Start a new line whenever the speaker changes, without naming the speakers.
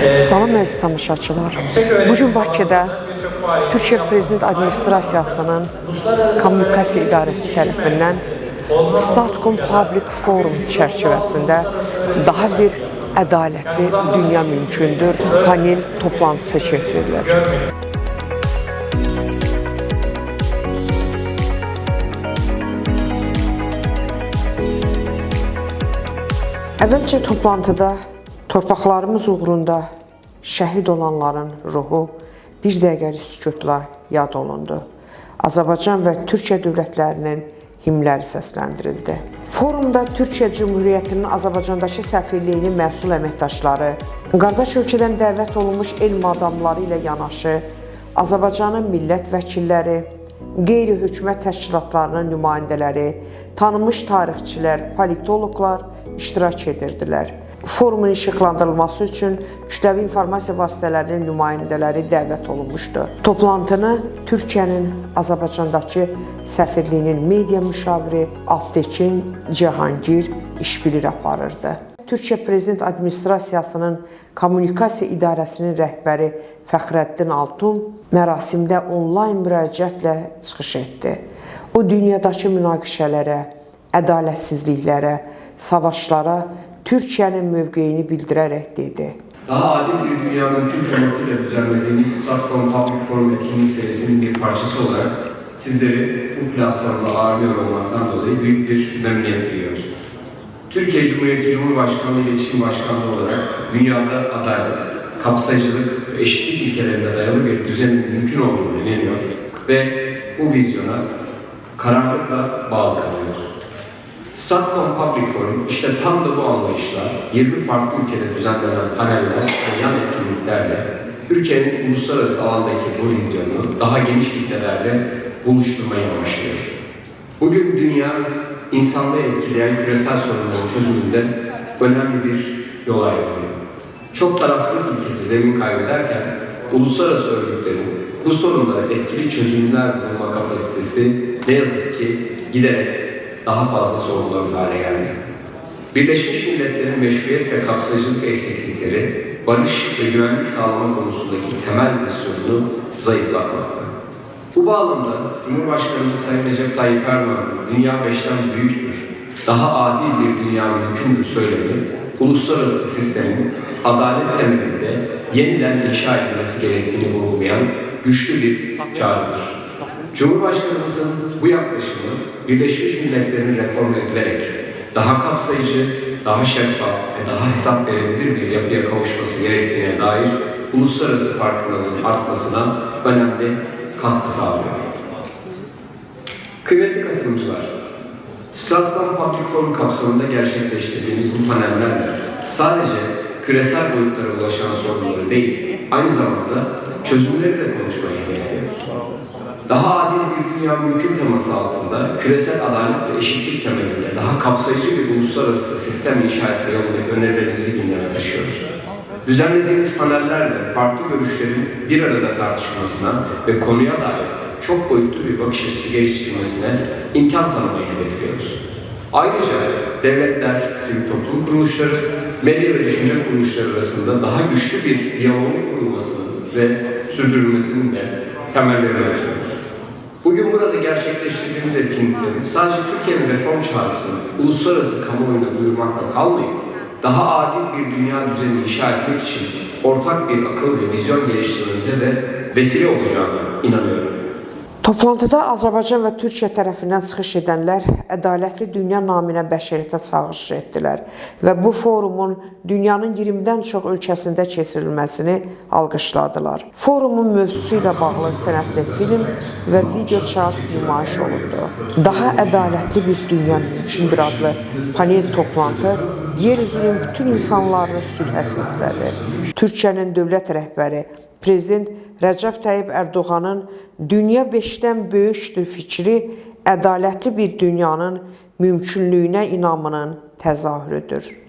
Salam əziz tamaşaçılar. Bugün Bakıda Türkiye Prezident Administrasiyasının Kommunikasiya İdarəsi tərəfindən Statcom Public Forum çərçivəsində daha bir ədalətli dünya mümkündür panel toplantısı keçirilir. Əvvəlcə toplantıda torpaqlarımız uğrunda şəhid olanların ruhu bir dəqiqəlik sükutla yad olundu. Azərbaycan və Türkiyə dövlətlərinin himləri səsləndirildi. Forumda Türkiyə Cumhuriyyətinin Azərbaycandakı səfirliyinin məsul əməkdaşları, qardaş ölkədən dəvət olunmuş elm adamları ilə yanaşı, Azərbaycanın millət vəkilləri, qeyri-hökumət təşkilatlarının nümayəndələri, tanınmış tarixçilər, politoloqlar iştirak edirdilər. Forumun işıqlandırılması üçün kütləvi informasiya vasitələrinin nümayəndələri dəvət olunmuşdu. Toplantını Türkiyənin Azərbaycandakı səfirliyinin media müşaviri Abdekin Cahangir işbilir aparırdı. Türkiyə Prezident Administrasiyasının Kommunikasiya İdarəsinin rəhbəri Fəxrəddin Altun mərasimdə onlayn müraciətlə çıxış etdi. O, dünyadakı münaqişələrə, ədalətsizliklərə, savaşlara Türkiye'nin mövqeyini bildirerek dedi.
Daha adil bir dünya mümkün temasıyla düzenlediğimiz Statcom Public Forum etkinliği serisinin bir parçası olarak sizleri bu platformda ağırlıyor olmaktan dolayı büyük bir memnuniyet duyuyoruz. Türkiye Cumhuriyeti Cumhurbaşkanlığı İletişim Başkanlığı olarak dünyada adalet, kapsayıcılık ve eşitlik ilkelerine dayalı bir düzenin mümkün olduğunu inanıyor ve bu vizyona kararlılıkla bağlı kalıyoruz. Statcom Public Forum işte tam da bu anlayışla 20 farklı ülkede düzenlenen paneller ve yan etkinliklerle Türkiye'nin uluslararası alandaki bu vizyonu daha geniş kitlelerle buluşturmayı amaçlıyor. Bugün dünya insanlığı etkileyen küresel sorunların çözümünde önemli bir yol ayrılıyor. Çok taraflılık ilkesi zemin kaybederken uluslararası örgütlerin bu sorunlara etkili çözümler bulma kapasitesi ne yazık ki giderek daha fazla sorgulanır hale geldi. Birleşmiş Milletler'in meşruiyet ve kapsayıcılık eksiklikleri, barış ve güvenlik sağlama konusundaki temel misyonunu zayıflatmakta. Bu bağlamda Cumhurbaşkanımız Sayın Recep Tayyip Erdoğan'ın dünya beşten büyüktür, daha adil bir dünya mümkündür söylemi, uluslararası sistemin adalet temelinde yeniden inşa edilmesi gerektiğini vurgulayan güçlü bir çağrıdır. Cumhurbaşkanımızın bu yaklaşımı Birleşmiş Milletler'in reform edilerek daha kapsayıcı, daha şeffaf ve daha hesap verebilir bir yapıya kavuşması gerektiğine dair uluslararası farkındalığın artmasına önemli katkı sağlıyor. Kıymetli katılımcılar, Statcom Public Forum kapsamında gerçekleştirdiğimiz bu panellerle sadece küresel boyutlara ulaşan sorunları değil, aynı zamanda çözümleri de konuşmayı hedefliyoruz. Daha adil bir dünya mümkün teması altında küresel adalet ve eşitlik temelinde daha kapsayıcı bir uluslararası sistem inşa etme yolundaki önerilerimizi gündeme taşıyoruz. Düzenlediğimiz panellerle farklı görüşlerin bir arada tartışılmasına ve konuya dair çok boyutlu bir bakış açısı geliştirilmesine imkan tanımayı hedefliyoruz. Ayrıca devletler, sivil toplum kuruluşları, medya ve düşünce kuruluşları arasında daha güçlü bir diyaloğun kurulmasının ve sürdürülmesinin de temellerini atıyoruz. Bugün burada gerçekleştirdiğimiz etkinliklerin sadece Türkiye'nin reform çağrısını uluslararası kamuoyuna duyurmakla kalmayıp daha adil bir dünya düzeni inşa etmek için ortak bir akıl ve vizyon geliştirmemize de vesile olacağına inanıyorum.
Toplantıda Azərbaycan və Türkiyə tərəfindən çıxış edənlər ədalətli dünya naminə bəşəriyyətə çağırış etdilər və bu forumun dünyanın 20-dən çox ölkəsində keçirilməsini alqışladılar. Forumun mövzusu ilə bağlı sənədli film və video çarx nümayiş olundu. Daha ədalətli bir dünya mümkündür adlı panel toplantı yeryüzünün bütün insanlarını sülhə səslədi. Türkiyənin dövlət rəhbəri Prezident Recep Tayyip Erdoğan'ın dünya 5'ten böyükdür fikri ədalətli bir dünyanın mümkünlüyünə inamının təzahürüdür.